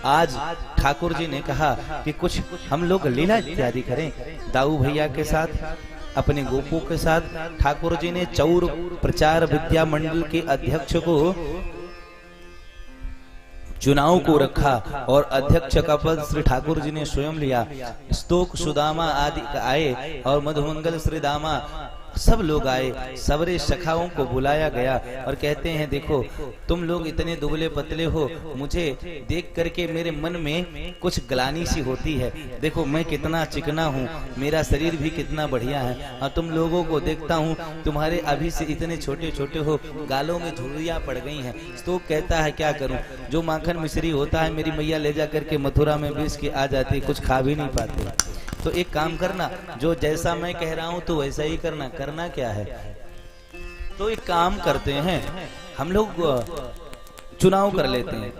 आज ठाकुर जी ने कहा कि कुछ हम लोग लीला इत्यादि करें। दाऊ भैया के साथ, अपने गोपों के साथ ठाकुर जी ने चौर प्रचार विद्या मंडल के अध्यक्ष को चुनाव को रखा और अध्यक्ष का पद श्री ठाकुर जी ने स्वयं लिया। स्तोक सुदामा आदि आए और मधुमंगल श्री दामा सब लोग आए, सबरे सखाओं को बुलाया गया और कहते हैं देखो तुम लोग इतने दुबले पतले हो, मुझे देख करके मेरे मन में कुछ ग्लानि सी होती है। देखो मैं कितना चिकना हूँ, मेरा शरीर भी कितना बढ़िया है, और तुम लोगों को देखता हूँ तुम्हारे अभी से इतने छोटे छोटे हो, गालों में झुर्रियाँ पड़ गई हैं। तो कहता है क्या करूँ, जो माखन मिश्री होता है मेरी मैया ले जा करके मथुरा में बेच के आ जाती, कुछ खा भी नहीं पाते। तो एक काम करना, जो जैसा मैं कह रहा हूं तो वैसा ही करना। करना क्या है, तो एक काम करते हैं, हम लोग चुनाव कर लेते हैं।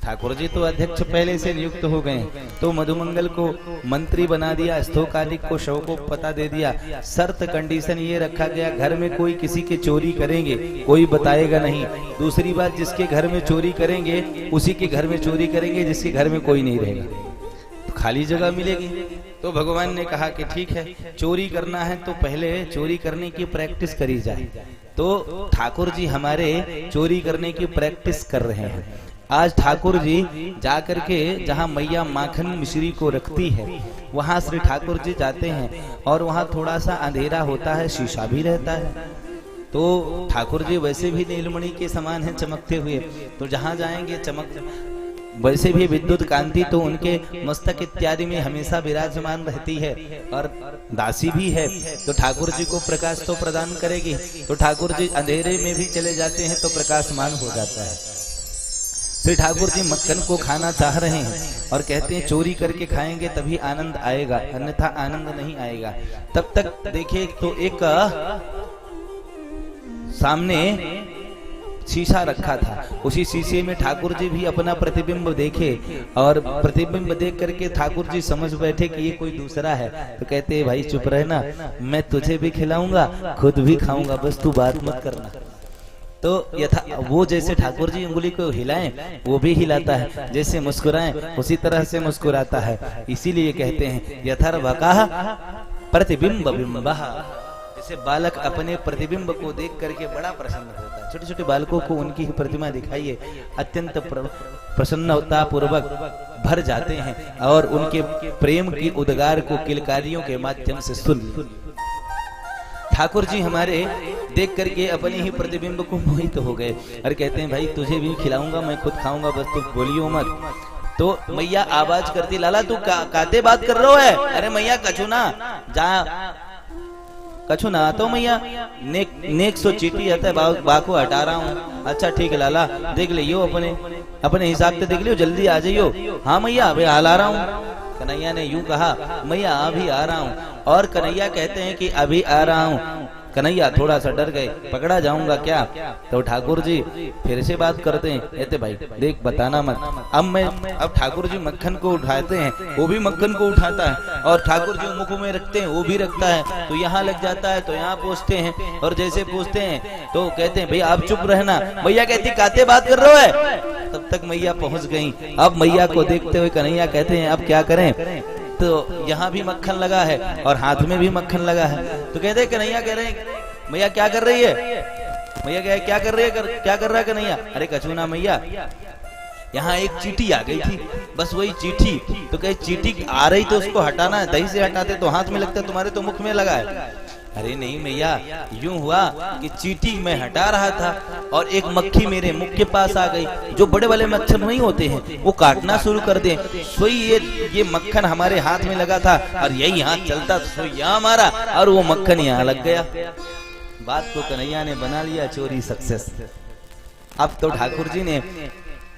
ठाकुर जी तो अध्यक्ष पहले से नियुक्त हो गए, तो मधुमंगल को मंत्री बना दिया, स्तोकादिक को शव को पता दे दिया। शर्त कंडीशन ये रखा गया, घर में कोई किसी के चोरी करेंगे कोई बताएगा नहीं। दूसरी बात, जिसके घर में चोरी करेंगे उसी के घर में चोरी करेंगे, जिसके घर में कोई नहीं रहेगा तो खाली जगह मिलेगी। तो भगवान ने कहा कि ठीक है, चोरी करना है तो पहले चोरी करने की प्रैक्टिस करी जाए। तो ठाकुर जी हमारे चोरी करने की प्रैक्टिस कर रहे हैं। आज ठाकुर जी जाकर के जहाँ मैया माखन मिश्री को रखती है वहां श्री ठाकुर जी जाते हैं और वहां थोड़ा सा अंधेरा होता है, शीशा भी रहता है। तो ठाकुर जी वैसे भी नीलमणि के समान हैं चमकते हुए, तो जहाँ जाएंगे चमक, वैसे भी विद्युत कांति तो उनके मस्तक इत्यादि में हमेशा विराजमान रहती है और दासी भी है, तो ठाकुर जी को प्रकाश तो प्रदान करेगी। तो ठाकुर जी अंधेरे में भी चले जाते हैं तो प्रकाशमान हो जाता है। श्री ठाकुर जी मक्खन को खाना चाह रहे हैं और कहते हैं चोरी करके खाएंगे तभी आनंद आएगा, अन्यथा आनंद नहीं आएगा। तब तक देखिए तो एक सामने शीशा रखा था, उसी शीशे में ठाकुर जी भी अपना प्रतिबिंब देखे और प्रतिबिंब देख करके ठाकुर जी समझ बैठे कि ये कोई दूसरा है। तो कहते हैं भाई चुप रहना, मैं तुझे भी खिलाऊंगा खुद भी खाऊंगा, बस तू बात मत करना। तो यथा वो जैसे ठाकुर जी उंगली को हिलाएं वो भी हिलाता है, जैसे मुस्कुराएं उसी तरह से मुस्कुराता है। इसीलिए कहते हैं यथार्वकाः प्रतिबिंब बिंबः, जैसे बालक अपने प्रतिबिंब को देख करके बड़ा प्रसन्न होता है। छोटे छोटे बालकों को उनकी ही प्रतिमा दिखाइए, अत्यंत प्रसन्नता पूर्वक भर जाते हैं और उनके प्रेम की उद्गार को किलकारियों के माध्यम से सुन। ठाकुर जी हमारे देख करके अपने ही प्रतिबिंब को मोहित हो गए और कहते हैं भाई तुझे भी खिलाऊंगा, मैं खुद खाऊंगा, बस तू बोलियो मत। तो मैया आवाज करती, लाला तू काते बात कर रहा है? अरे मैया कछु ना जा, कछु ना तो मैया नेक सो चीटी आता है, बाको हटा रहा हूँ। अच्छा ठीक है लाला, देख लियो अपने हिसाब से देख लियो, जल्दी आ जाइयो। हाँ मैया अभी हाल आ रहा हूँ। कन्हैया ने यूं कहा, मैया अभी आ रहा हूँ। और कन्हैया कहते हैं कि अभी आ रहा हूँ। कन्हैया थोड़ा सा डर गए, पकड़ा जाऊंगा क्या? तो ठाकुर जी फिर से बात करते हैं, कहते भाई देख बताना मत। अब ठाकुर जी मक्खन को उठाते हैं, वो भी मक्खन को उठाता है, और ठाकुर जी मुख में रखते हैं वो भी रखता है। तो यहाँ लग जाता है तो यहाँ पूछते हैं, और जैसे पूछते हैं तो कहते हैं भाई आप चुप रहना। मैया कहती काते बात कर रहे हो? तब तक मैया पहुंच गई। अब मैया को देखते हुए कन्हैया कहते हैं अब क्या करें? तो यहाँ भी मक्खन लगा है और हाथ में भी मक्खन लगा है। तो कहते हैं कन्हैया कह रहे हैं मैया क्या कर रही है? मैया कह क्या कर रही है, क्या कर रहा है कन्हैया? अरे कछु ना मैया, यहाँ एक चींटी आ गई थी, बस वही चींटी। तो कहे चींटी आ रही तो उसको हटाना है, दही से हटाते तो हाथ में लगता, तुम्हारे तो मुख में लगा है। अरे नहीं मैया, यूं हुआ कि चींटी मैं हटा रहा था और एक मक्खी मेरे मुख के पास आ गई। जो बड़े वाले मच्छर नहीं होते हैं वो काटना शुरू कर दे, सोई ये मक्खन हमारे हाथ में लगा था और यही हाथ चलता सोई यहाँ मारा और वो मक्खन यहाँ लग गया। बात को कन्हैया ने बना लिया चोरी सक्सेस। अब तो ठाकुर जी ने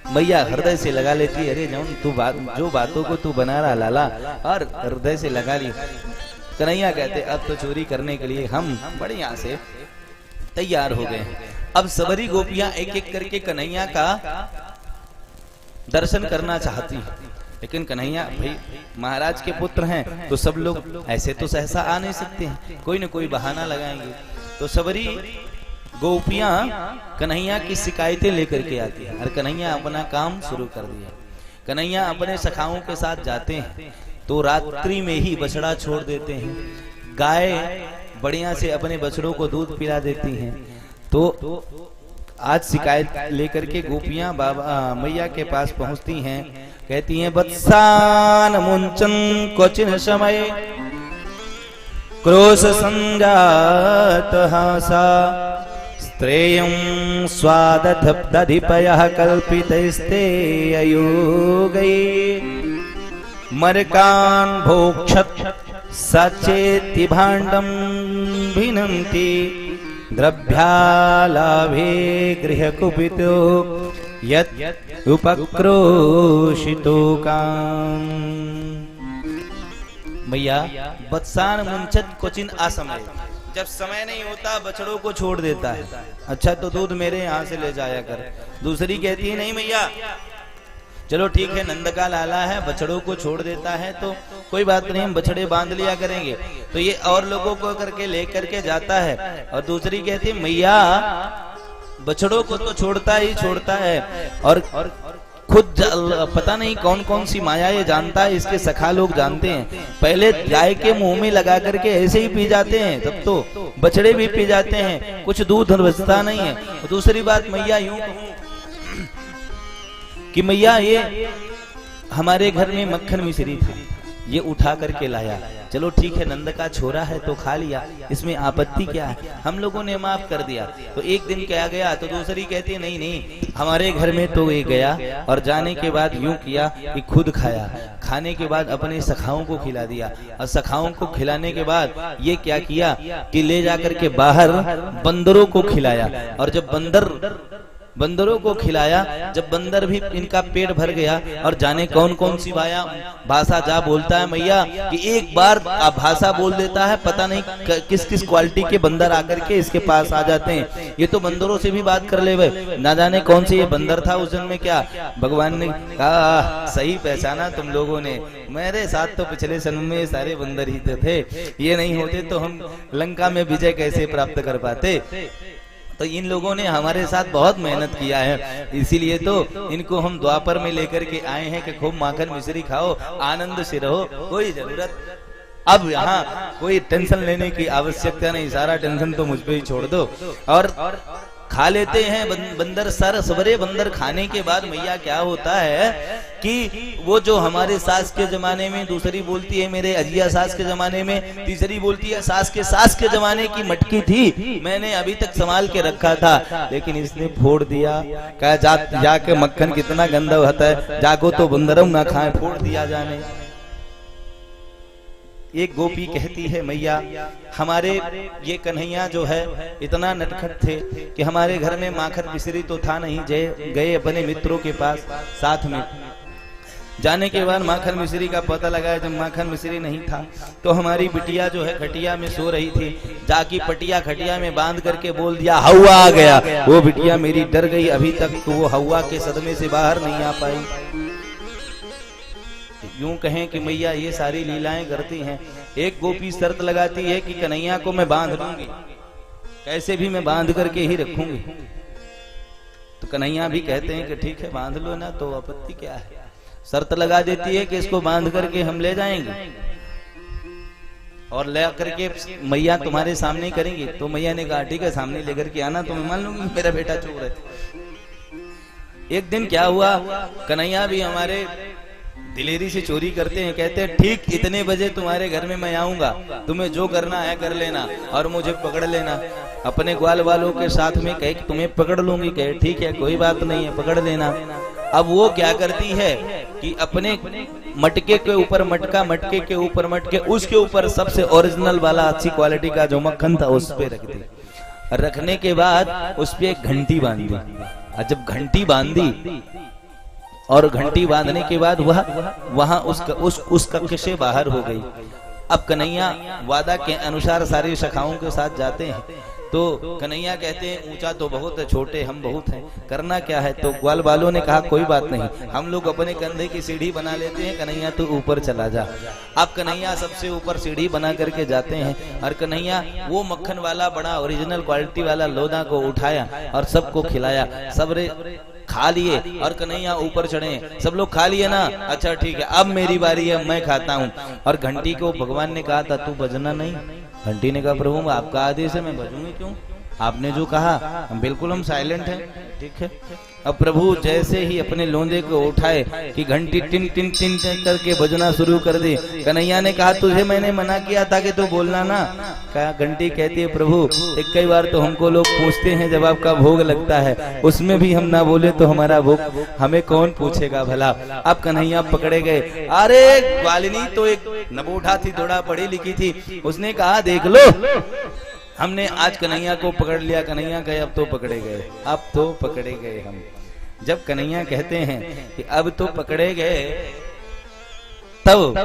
मैया हृदय से लगा लेती, अरे जौन तू जो बातों को तू बना रहा लाला, और हृदय से लगा ली। कन्हैया कहते अब तो चोरी करने के लिए हम बढ़िया से तैयार हो गए। अब सबरी गोपियां एक एक करके कन्हैया का दर्शन करना चाहती हैं, लेकिन कन्हैया भाई महाराज के पुत्र हैं तो सब लोग ऐसे तो सहसा आ नहीं सकते हैं, कोई न कोई बहाना लगाएंगे। तो सबरी गोपियां कन्हैया की शिकायतें लेकर के आती है और कन्हैया अपना काम शुरू कर दिया। कन्हैया अपने सखाओं के साथ जाते हैं तो रात्रि में ही बछड़ा छोड़ देते हैं। गाय बढ़िया से अपने बछड़ों को दूध पिला देती हैं। तो आज शिकायत लेकर के गोपियां बाबा मैया के पास पहुंचती हैं, कहती हैं वत्सान मुंचन क्वचिन समय क्रोश संजात हासा स्त्रेयं स्वादधिपयः कल्पितैस्ते अयोगै मरकान् भोक्षत सचेति भाण्डं भिनन्ति द्रव्यालाभे गृहकुपितो यत् उपक्रोशितो काम। मैया वत्सान मुंचत क्वचिन असमय, जब समय नहीं होता बछड़ों को छोड़ देता है। अच्छा तो दूध मेरे यहाँ से ले जाया कर। दूसरी कहती है नहीं मैया, चलो ठीक है नंद का लाला है, बछड़ों को छोड़ देता है तो कोई बात नहीं, हम बछड़े बांध लिया करेंगे। तो ये और लोगों को करके लेकर के जाता है। और दूसरी कहती है मैया बछड़ों को तो छोड़ता ही छोड़ता है और खुद पता नहीं कौन कौन सी माया ये जानता है, इसके सखा लोग जानते हैं। पहले गाय के मुंह में लगा करके ऐसे ही पी जाते हैं, तब तो बछड़े भी पी जाते हैं, कुछ दूध बचता नहीं है। और दूसरी बात मैया यूं कहूं कि मैया ये हमारे घर में मक्खन मिश्री था, ये उठा करके लाया, चलो ठीक है नंद का छोरा है तो खा लिया, इसमें आपत्ति क्या है, हम लोगों ने माफ कर दिया। तो एक दिन क्या गया तो दूसरी कहती है नहीं नहीं हमारे घर में तो ये गया और जाने के बाद यूं किया कि खुद खाया, खाने के बाद अपने सखाओं को खिला दिया और सखाओं को खिलाने के बाद ये क्या किया कि ले जाकर के बाहर बंदरों को खिलाया। और जब बंदरों को खिलाया, जब बंदर भी इनका पेट भर गया और जाने कौन कौन सी भाषा जा बोलता है मैया कि एक बार भाषा बोल देता है, पता नहीं किस किस क्वालिटी के बंदर आकर के इसके पास आ जाते हैं। ये तो बंदरों से भी बात कर ले भाई, ना जाने कौन से ये बंदर था उस जन्म में, क्या भगवान ने कहा सही पहचाना तुम लोगों ने, मेरे साथ तो पिछले जन्म में सारे बंदर ही थे, ये नहीं होते तो हम लंका में विजय कैसे प्राप्त कर पाते। तो इन लोगों ने हमारे साथ बहुत मेहनत किया है, इसीलिए तो इनको हम द्वापर में लेकर के आए हैं कि खूब माखन मिश्री खाओ, आनंद से रहो, कोई जरूरत अब यहाँ कोई टेंशन लेने की आवश्यकता नहीं, सारा टेंशन तो मुझ पे ही छोड़ दो। और खा लेते हैं बंदर, सबरे बंदर खाने के बाद मैया क्या होता है कि वो जो हमारे सास के जमाने में, दूसरी बोलती है मेरे अजिया सास के जमाने में, तीसरी बोलती है सास के जमाने की मटकी थी, मैंने अभी तक संभाल के रखा था लेकिन इसने फोड़ दिया। कहा जाके मक्खन कितना गंदा होता है, जाको तो बंदरम ना खाए, फोड़ दिया जाने। एक गोपी कहती है मैया हमारे ये कन्हैया जो है इतना नटखट थे कि हमारे घर में माखन मिश्री तो था नहीं, गए अपने मित्रों के पास साथ में, जाने के बाद माखन मिश्री का पता लगाया, जब माखन मिश्री नहीं था तो हमारी बिटिया जो है खटिया में सो रही थी, जाकी पटिया खटिया में बांध करके बोल दिया हवा आ गया। वो बिटिया मेरी डर गई, अभी तक तो वो हवा के सदमे से बाहर नहीं आ पाई। यूं कहें कि मैया ये सारी लीलाएं करती हैं। एक गोपी शर्त लगाती है कि कन्हैया को मैं बांध लूंगी, कैसे भी मैं बांध करके ही रखूंगी। तो कन्हैया भी कहते हैं कि ठीक है बांध लो ना, तो आपत्ति क्या है। शर्त लगा देती है कि इसको बांध करके हम ले जाएंगे और ले करके मैया तुम्हारे सामने करेंगे। तो मैया ने कहा ठीक है सामने लेकर के आना, तो मैं मान लूंगी मेरा बेटा चोर है। एक दिन क्या हुआ, कन्हैया भी हमारे दिलेरी से चोरी करते हैं, कहते हैं ठीक इतने बजे तुम्हारे घर में मैं आऊंगा, तुम्हें जो करना है कर लेना और मुझे पकड़ लेना। अपने ग्वाल वालों के साथ में कहे तुम्हें पकड़ लूंगी, कहे ठीक है कोई बात नहीं है पकड़ लेना। अब वो क्या करती है कि अपने मटके के ऊपर मटका, मटके के ऊपर मटके, उसके ऊपर सबसे ओरिजिनल वाला अच्छी क्वालिटी का जो मक्खन था उस पे रख दी। रखने के बाद उस पे एक घंटी बांधी, और जब घंटी बांधी और घंटी बांधने के बाद वहां उस कक्ष से बाहर हो गई। अब कन्हैया वादा के अनुसार सारे सखाओं के साथ जाते हैं, तो कन्हैया कहते हैं ऊंचा तो बहुत है, छोटे हम बहुत हैं, करना क्या है। तो ग्वाल वालों ने कहा कोई बात नहीं, हम लोग अपने कंधे की सीढ़ी बना लेते हैं, कन्हैया तो ऊपर चला जा। अब कन्हैया सबसे ऊपर सीढ़ी बना करके जाते हैं और कन्हैया वो मक्खन वाला बड़ा ओरिजिनल क्वालिटी वाला लोदा को उठाया और सबको खिलाया। खा लिए और कन्हैया ऊपर चढ़े। सब लोग खा लिए ना, अच्छा ठीक है अब मेरी बारी है, मैं खाता हूँ। और घंटी को भगवान ने कहा था तू बजना नहीं। घंटी ने कहा प्रभु आपका आदेश है, मैं बजूंगी क्यों, आपने जो कहा बिल्कुल हम साइलेंट हैं, ठीक है। अब प्रभु जैसे ही अपने लोंदे को उठाए कि घंटी टिन टिन टिन टिन करके बजना शुरू कर दी। कन्हैया ने कहा तुझे मैंने मना किया था कि तू बोलना ना। कहा घंटी कहती है प्रभु एक कई बार तो हमको लोग पूछते हैं जब आपका भोग लगता है, उसमें भी हम ना बोले तो हमारा भोग हमें कौन पूछेगा भला। अब कन्हैया पकड़े गए। अरे ग्वालिनी तो एक नबूढ़ा थी, थोड़ा पढ़ी लिखी थी, उसने कहा देख लो हमने आज कन्हैया को पकड़ लिया। कन्हैया कहे अब तो पकड़े गए, अब तो पकड़े गए हम। जब कन्हैया कहते हैं कि अब तो पकड़े गए, तब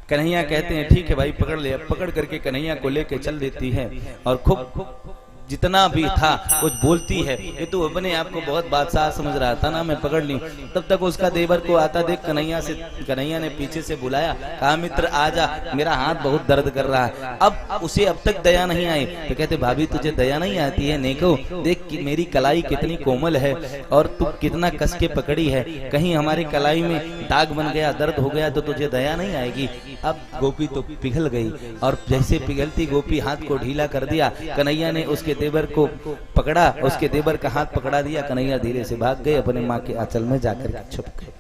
कन्हैया कहते हैं ठीक है भाई पकड़ ले। पकड़ करके कन्हैया को लेके चल देती है और खूब जितना भी था कुछ बोलती है। ये तो अपने आप को बहुत बादशाह समझ रहा था ना, मैं पकड़ ली। तब तक उसका देवर को आता देख कन्हैया ने पीछे से बुलाया, कहा मित्र आजा, मेरा हाथ बहुत दर्द कर रहा है। अब उसे अब तक दया नहीं आई तो कहते भाभी तुझे दया नहीं आती है, नेको देख कि मेरी कलाई कितनी कोमल है और तू कितना कस के पकड़ी है, कहीं हमारी कलाई में दाग बन गया, दर्द हो गया तो तुझे दया नहीं आएगी। अब गोपी तो पिघल गई और जैसे पिघलती गोपी हाथ को ढीला कर दिया। कन्हैया ने उसके देवर को पकड़ा, उसके देवर का हाथ पकड़ा दिया। कन्हैया धीरे से भाग गए, अपने माँ के आंचल में जाकर छुप गए।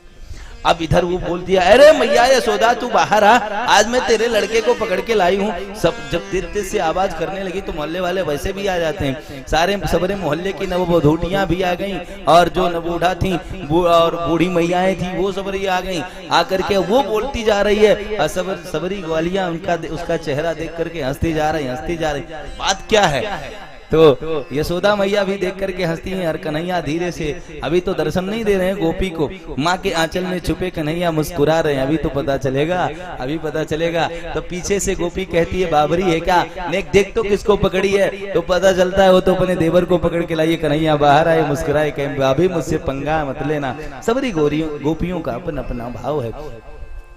अब इधर वो बोल दिया अरे मैया यशोदा तू बाहर आ, आज मैं तेरे लड़के को पकड़ के लाई हूँ। सब जब तेज से आवाज करने लगी तो मोहल्ले वाले वैसे भी आ जाते हैं, सबरे मोहल्ले की नववधूटियां भी आ गईं और जो नबूढ़ा थी और बूढ़ी मैयाएं थी वो सबरी आ गईं। आकर के वो बोलती जा रही है और सबरी ग्वालियां उसका चेहरा देख करके हंसती जा रही। बात क्या है तो यशोदा मैया भी देख करके हंसती हैं और कन्हैया धीरे से, अभी तो दर्शन नहीं दे रहे हैं गोपी को, माँ के आंचल में छुपे कन्हैया मुस्कुरा रहे हैं, अभी तो पता चलेगा, अभी पता चलेगा। तो पीछे से गोपी कहती है बाबरी है क्या, नेक देख तो किसको पकड़ी है। तो पता चलता है वो तो अपने देवर को पकड़ के लाइए। कन्हैया बाहर आए, मुस्कुराए, कहें भाभी मुझसे पंगा मत लेना। सबरी गोपियों का अपना अपना भाव है।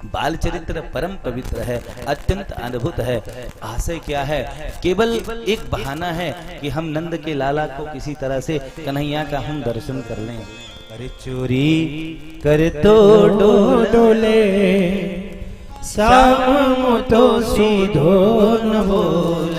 बाल चरित्र परम पवित्र है, अत्यंत अद्भुत है। आशय क्या है, केवल एक बहाना है कि हम नंद के लाला को किसी तरह से कन्हैया का हम दर्शन कर लें। अरे चोरी कर तो डोले, शाम तो सीधो न बोले।